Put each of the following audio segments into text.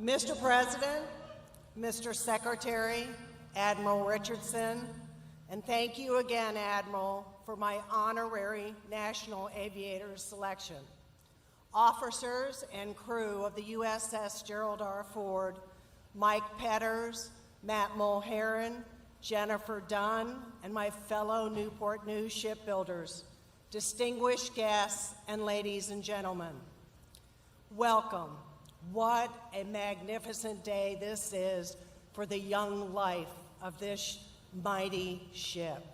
Mr. President, Mr. Secretary, Admiral Richardson, and thank you again, Admiral, for my honorary National Aviator selection. Officers and crew of the USS Gerald R. Ford, Mike Petters, Matt Mulheron, Jennifer Dunn, and my fellow Newport News shipbuilders, distinguished guests, and ladies and gentlemen, welcome. What a magnificent day this is for the young life of this mighty ship.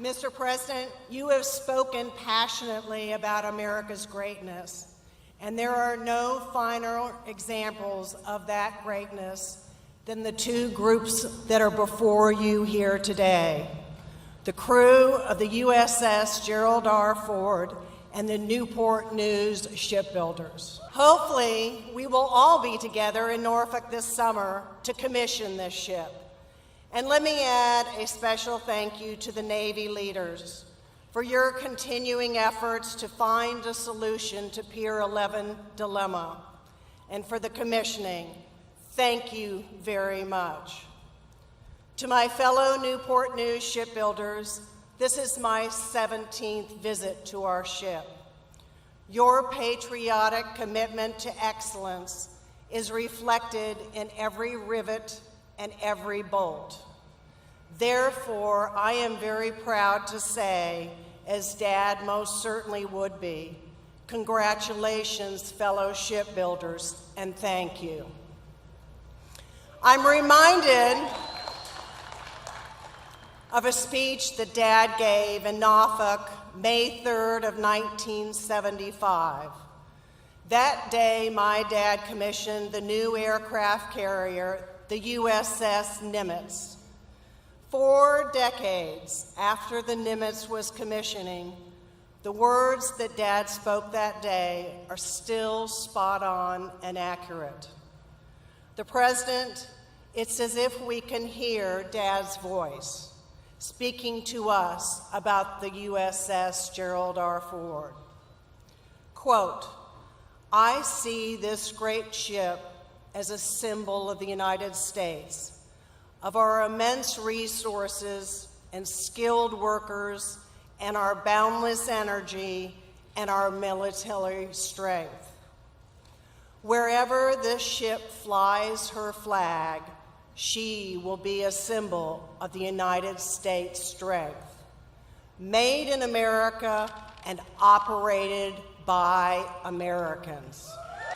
Mr. President, you have spoken passionately about America's greatness, and there are no finer examples of that greatness than the two groups that are before you here today. The crew of the USS Gerald R. Ford and the Newport News shipbuilders. Hopefully, we will all be together in Norfolk this summer to commission this ship. And let me add a special thank you to the Navy leaders for your continuing efforts to find a solution to Pier 11 dilemma. And for the commissioning, thank you very much. To my fellow Newport News shipbuilders, this is my 17th visit to our ship. Your patriotic commitment to excellence is reflected in every rivet and every bolt. Therefore, I am very proud to say, as Dad most certainly would be, congratulations, fellow shipbuilders, and thank you. I'm reminded of a speech that Dad gave in Norfolk, May 3rd of 1975. That day, my dad commissioned the new aircraft carrier, the USS Nimitz. 4 decades after the Nimitz was commissioning, the words that Dad spoke that day are still spot on and accurate. The President, it's as if we can hear Dad's voice speaking to us about the USS Gerald R. Ford. Quote, "I see this great ship as a symbol of the United States, of our immense resources and skilled workers and our boundless energy and our military strength. Wherever this ship flies her flag, she will be a symbol of the United States' strength, made in America and operated by Americans."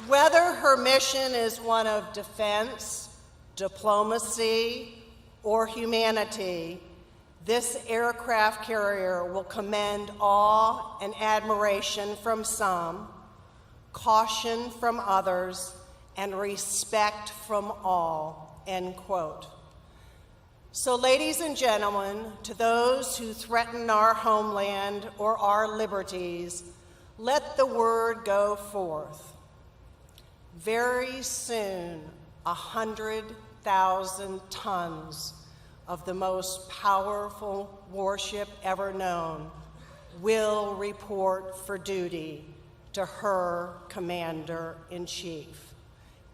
Whether her mission is one of defense, diplomacy, or humanity, this aircraft carrier will command awe and admiration from some, caution from others, and respect from all. End quote. So, ladies and gentlemen, to those who threaten our homeland or our liberties, let the word go forth. Very soon, 100,000 tons of the most powerful warship ever known will report for duty to her commander-in-chief.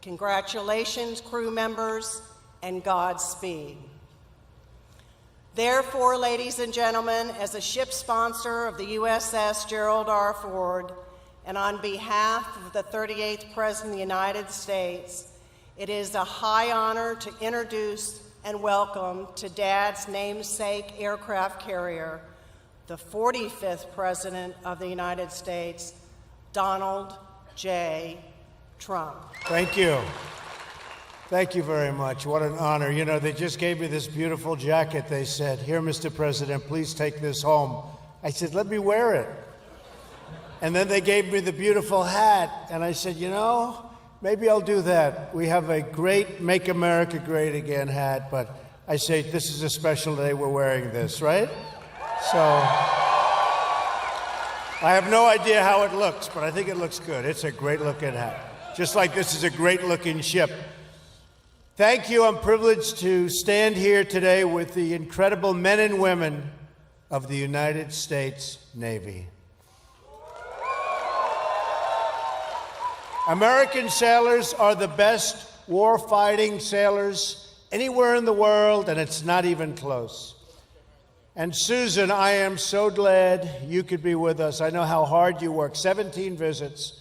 Congratulations, crew members, and Godspeed. Therefore, ladies and gentlemen, as a ship sponsor of the USS Gerald R. Ford, and on behalf of the 38th President of the United States, it is a high honor to introduce and welcome to Dad's namesake aircraft carrier, the 45th President of the United States, Donald J. Trump. Thank you. Thank you very much. What an honor. You know, they just gave me this beautiful jacket. They said, "Here, Mr. President, please take this home." I said, "Let me wear it." And then they gave me the beautiful hat. And I said, you know, maybe I'll do that. We have a great Make America Great Again hat, but I say this is a special day we're wearing this, right? So I have no idea how it looks, but I think it looks good. It's a great looking hat. Just like this is a great looking ship. Thank you. I'm privileged to stand here today with the incredible men and women of the United States Navy. American sailors are the best war-fighting sailors anywhere in the world, and it's not even close. And Susan, I am so glad you could be with us. I know how hard you work, 17 visits,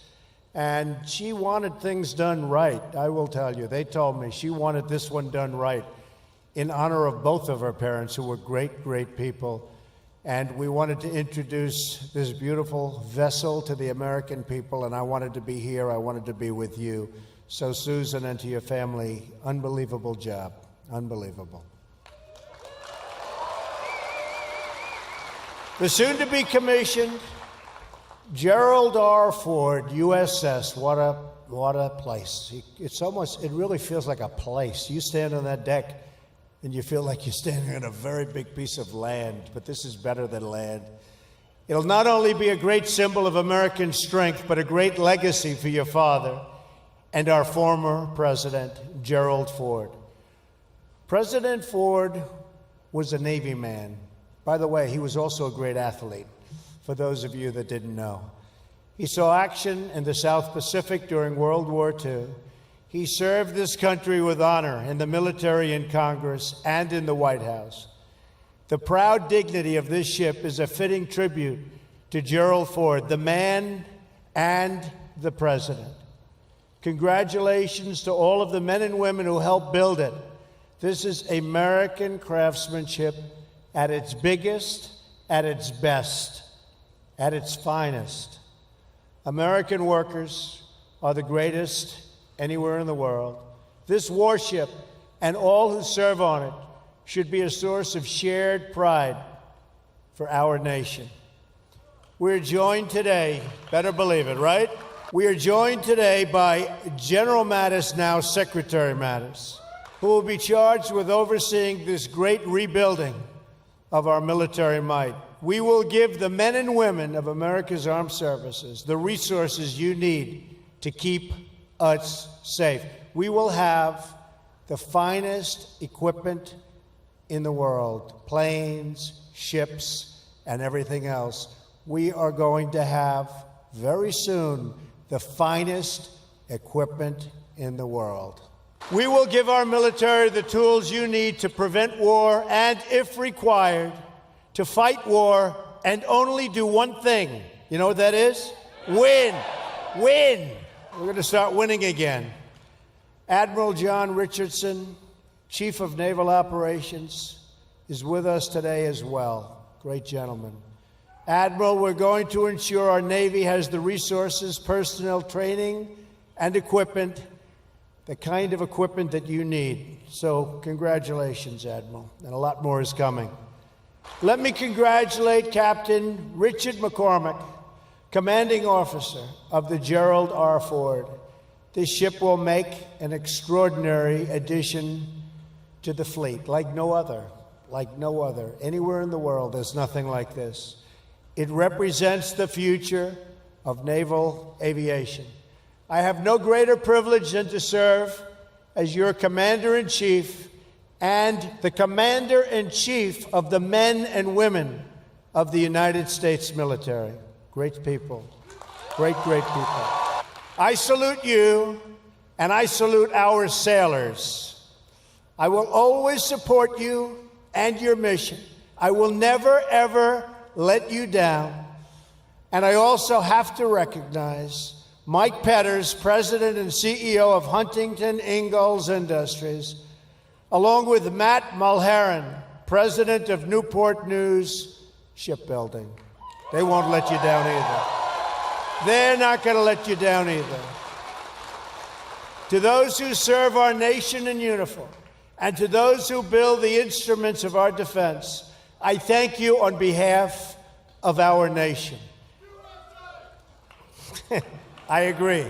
and she wanted things done right, I will tell you. They told me she wanted this one done right in honor of both of her parents, who were great, great people. And we wanted to introduce this beautiful vessel to the American people, and I wanted to be here. I wanted to be with you. So, Susan, and to your family, unbelievable job. Unbelievable. The soon-to-be commissioned Gerald R. Ford, USS. What a place. It really feels like a place. You stand on that deck, and you feel like you're standing on a very big piece of land, but this is better than land. It'll not only be a great symbol of American strength, but a great legacy for your father and our former president, Gerald Ford. President Ford was a Navy man. By the way, he was also a great athlete, for those of you that didn't know. He saw action in the South Pacific during World War II. He served this country with honor in the military, in Congress, and in the White House. The proud dignity of this ship is a fitting tribute to Gerald Ford, the man and the president. Congratulations to all of the men and women who helped build it. This is American craftsmanship at its biggest, at its best, at its finest. American workers are the greatest anywhere in the world. This warship and all who serve on it should be a source of shared pride for our nation. We're joined today, better believe it, right? We are joined today by General Mattis, now Secretary Mattis, who will be charged with overseeing this great rebuilding of our military might. We will give the men and women of America's armed services the resources you need to keep us safe. We will have the finest equipment in the world, planes, ships, and everything else. We are going to have, very soon, the finest equipment in the world. We will give our military the tools you need to prevent war and, if required, to fight war and only do one thing. You know what that is? Win. Win. We're going to start winning again. Admiral John Richardson, Chief of Naval Operations, is with us today as well. Great gentleman. Admiral, we're going to ensure our Navy has the resources, personnel, training, and equipment, the kind of equipment that you need. So congratulations, Admiral, and a lot more is coming. Let me congratulate Captain Richard McCormick, Commanding Officer of the Gerald R. Ford. This ship will make an extraordinary addition to the fleet, like no other. Anywhere in the world, there's nothing like this. It represents the future of naval aviation. I have no greater privilege than to serve as your Commander-in-Chief and the Commander-in-Chief of the men and women of the United States military. Great people. Great, great people. I salute you, and I salute our sailors. I will always support you and your mission. I will never, ever let you down. And I also have to recognize Mike Petters, President and CEO of Huntington Ingalls Industries, along with Matt Mulheron, President of Newport News Shipbuilding. They won't let you down either. They're not going to let you down either. To those who serve our nation in uniform, and to those who build the instruments of our defense, I thank you on behalf of our nation. I agree.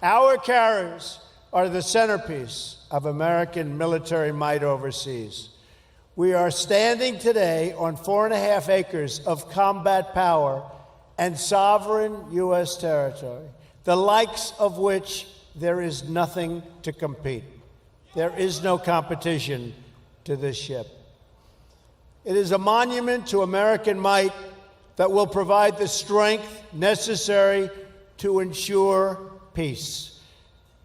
Our carriers are the centerpiece of American military might overseas. We are standing today on 4.5 acres of combat power and sovereign U.S. territory, the likes of which there is nothing to compete. There is no competition to this ship. It is a monument to American might that will provide the strength necessary to ensure peace.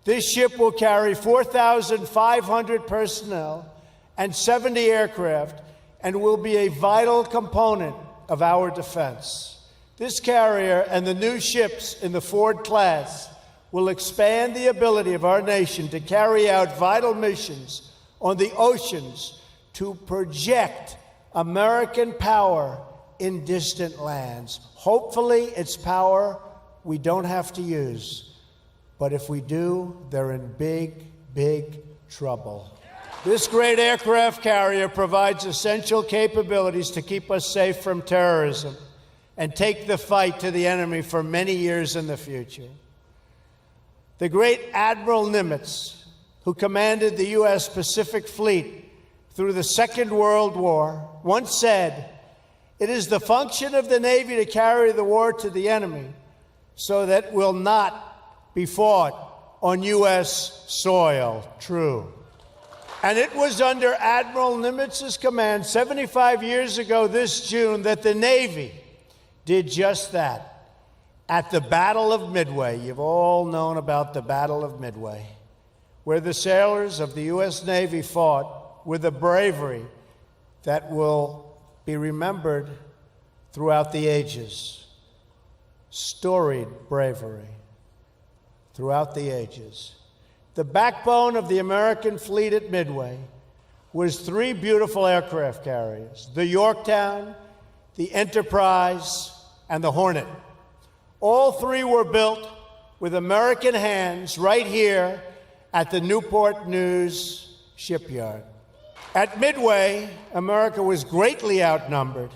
This ship will carry 4,500 personnel and 70 aircraft and will be a vital component of our defense. This carrier and the new ships in the Ford class will expand the ability of our nation to carry out vital missions on the oceans to project American power in distant lands. Hopefully, it's power we don't have to use. But if we do, they're in big, big trouble. This great aircraft carrier provides essential capabilities to keep us safe from terrorism and take the fight to the enemy for many years in the future. The great Admiral Nimitz, who commanded the U.S. Pacific Fleet through the Second World War, once said, "It is the function of the Navy to carry the war to the enemy so that it will not be fought on U.S. soil." True. And it was under Admiral Nimitz's command 75 years ago this June that the Navy did just that. At the Battle of Midway, you've all known about the Battle of Midway, where the sailors of the U.S. Navy fought with a bravery that will be remembered throughout the ages. Storied bravery throughout the ages. The backbone of the American fleet at Midway was three beautiful aircraft carriers: the Yorktown, the Enterprise, and the Hornet. All three were built with American hands right here at the Newport News shipyard. At Midway, America was greatly outnumbered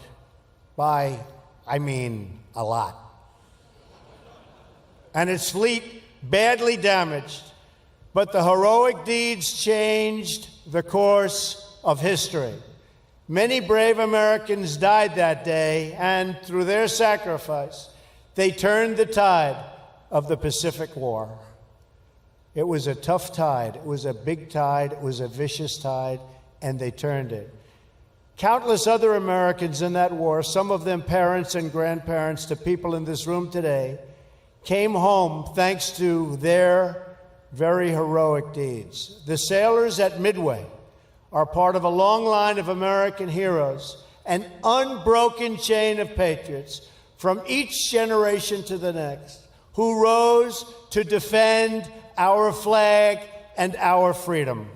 by, a lot. And its fleet badly damaged, but the heroic deeds changed the course of history. Many brave Americans died that day, and through their sacrifice, they turned the tide of the Pacific War. It was a tough tide. It was a big tide. It was a vicious tide, and they turned it. Countless other Americans in that war, some of them parents and grandparents to people in this room today, came home thanks to their very heroic deeds. The sailors at Midway are part of a long line of American heroes, an unbroken chain of patriots from each generation to the next, who rose to defend our flag and our freedom.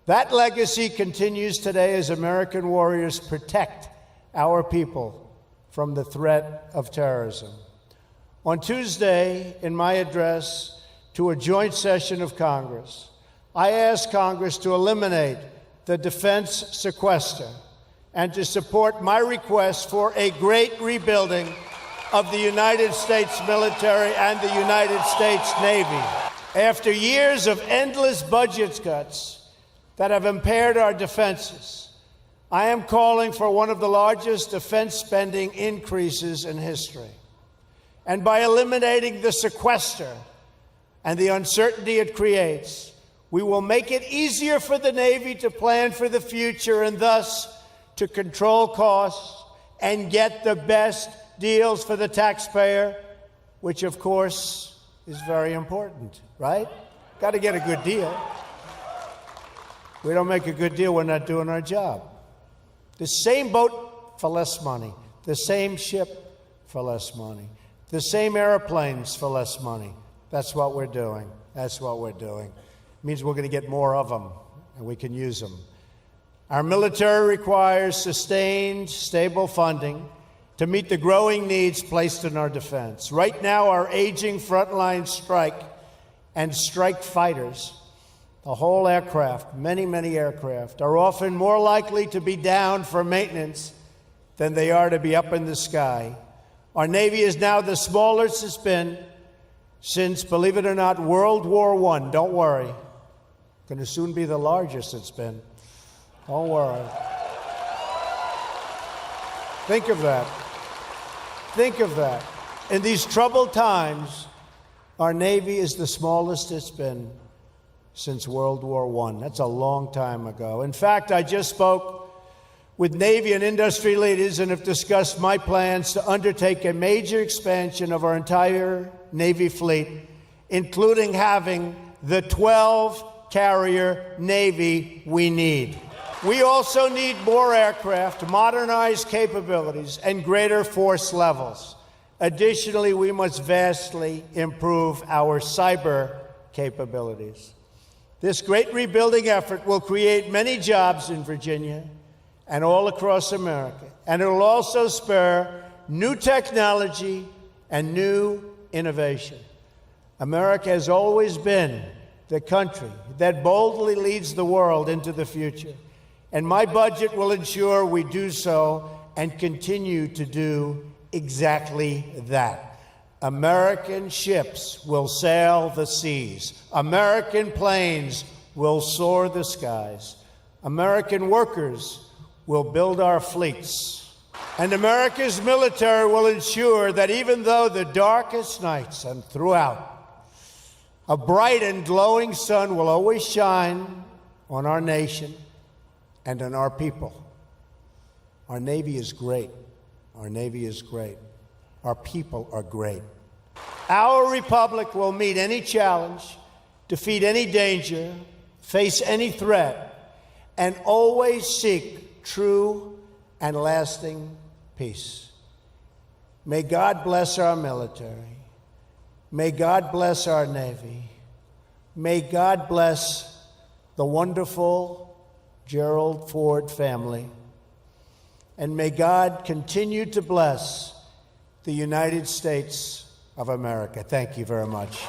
That legacy continues today as American warriors protect our people from the threat of terrorism. On Tuesday, in my address to a joint session of Congress, I asked Congress to eliminate the defense sequester and to support my request for a great rebuilding of the United States military and the United States Navy. After years of endless budget cuts that have impaired our defenses, I am calling for one of the largest defense spending increases in history. And by eliminating the sequester and the uncertainty it creates, we will make it easier for the Navy to plan for the future and thus to control costs and get the best deals for the taxpayer, which of course is very important, right? Got to get a good deal. We don't make a good deal, we're not doing our job. The same boat for less money, the same ship for less money, the same airplanes for less money. That's what we're doing. That's what we're doing. It means we're going to get more of them, and we can use them. Our military requires sustained, stable funding to meet the growing needs placed in our defense. Right now, our aging frontline strike and strike fighters, the whole aircraft, many, many aircraft, are often more likely to be down for maintenance than they are to be up in the sky. Our Navy is now the smallest it's been since, believe it or not, World War I. Don't worry. Going to soon be the largest it's been. Don't worry. Think of that. Think of that. In these troubled times, our Navy is the smallest it's been since World War I. That's a long time ago. In fact, I just spoke with Navy and industry leaders and have discussed my plans to undertake a major expansion of our entire Navy fleet, including having the 12-carrier Navy we need. We also need more aircraft, modernized capabilities, and greater force levels. Additionally, we must vastly improve our cyber capabilities. This great rebuilding effort will create many jobs in Virginia and all across America, and it will also spur new technology and new innovation. America has always been the country that boldly leads the world into the future, and my budget will ensure we do so and continue to do exactly that. American ships will sail the seas. American planes will soar the skies. American workers will build our fleets. And America's military will ensure that even though the darkest nights and throughout, a bright and glowing sun will always shine on our nation and on our people. Our Navy is great. Our Navy is great. Our people are great. Our republic will meet any challenge, defeat any danger, face any threat, and always seek true and lasting peace. May God bless our military. May God bless our Navy. May God bless the wonderful Gerald Ford family. And may God continue to bless the United States of America. Thank you very much.